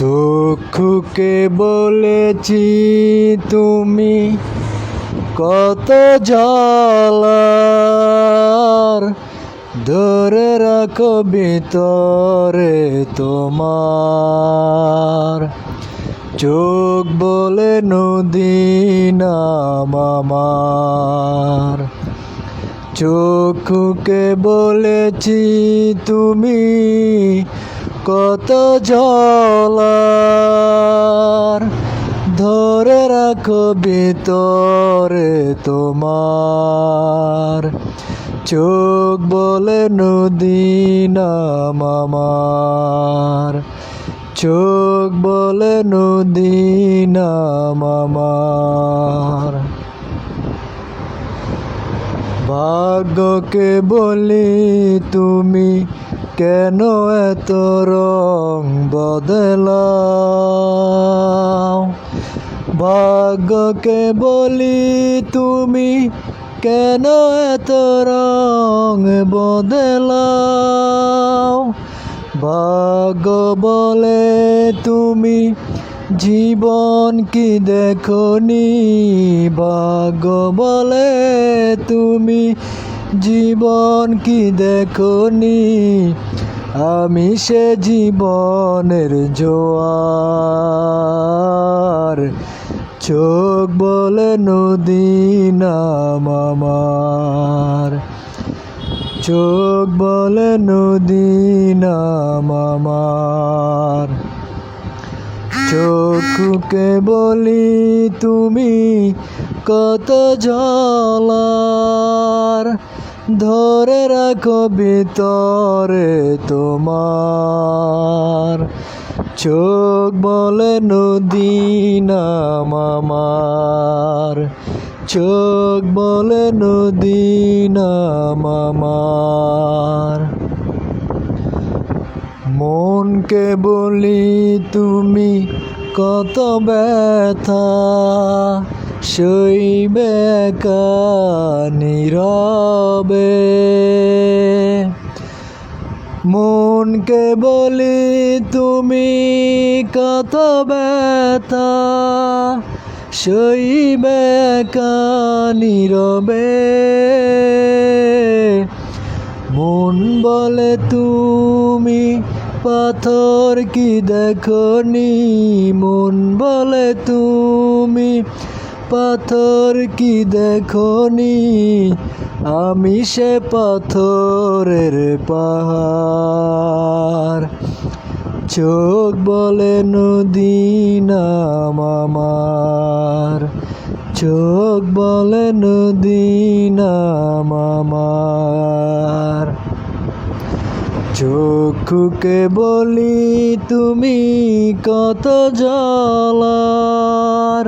চক্ষুকে বলেছি তুমি কত জ্বালার, ধরে রাখো ভিতরে তোমার। চোখ বলে নদী নাম আমার, চক্ষুকে বলেছি তুমি কত জ্বালার, ধরে রাখো ভিতরে তোমার। চোখ বলে নদী নাম আমার, চোখ বলে নদী নাম আমার। ভাগ্যকে বলি তুমি কেন এত রং বদলাও, ভাগ্যকে বলি তুমি কেন এত রং বদলাও। ভাগ্য বলে তুমি জীবন কি দেখনি, ভাগ্য বলে তুমি জীবন কি দেখনি, আমি সে জীবনের জোয়ার। চোখ বলে নদী নাম আমার, চোখ বলে নদী নাম আমার। চক্ষুকে বলি তুমি কত জ্বালার, ধরে রাখো ভিতরে তোমার। চোখ বলে নদী নাম আমার, চোখ বলে নদী নাম আমার। মনকে বলি তুমি কত ব্যথা সইবে একা নীরবে। মনকে বলি তুমি কত ব্যথা সইবে একা নীরবে। মন বলে তুমি পাথর কি দেখনি, মন বলে তুমি পাথর কি দেখনি, আমি সে পাথরের পাহাড়। চোখ বলে নদী নাম আমার, চোখ বলে নদী নাম আমার। চক্ষুকে বলি তুমি কত জ্বালার,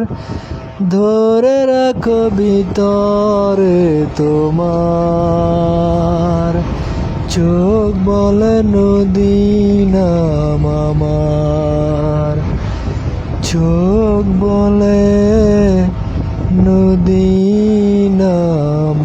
ধরে রাখো ভিতরে তোমার। চোখ বলে নদী নাম আমার, চোখ বলে নদী নাম।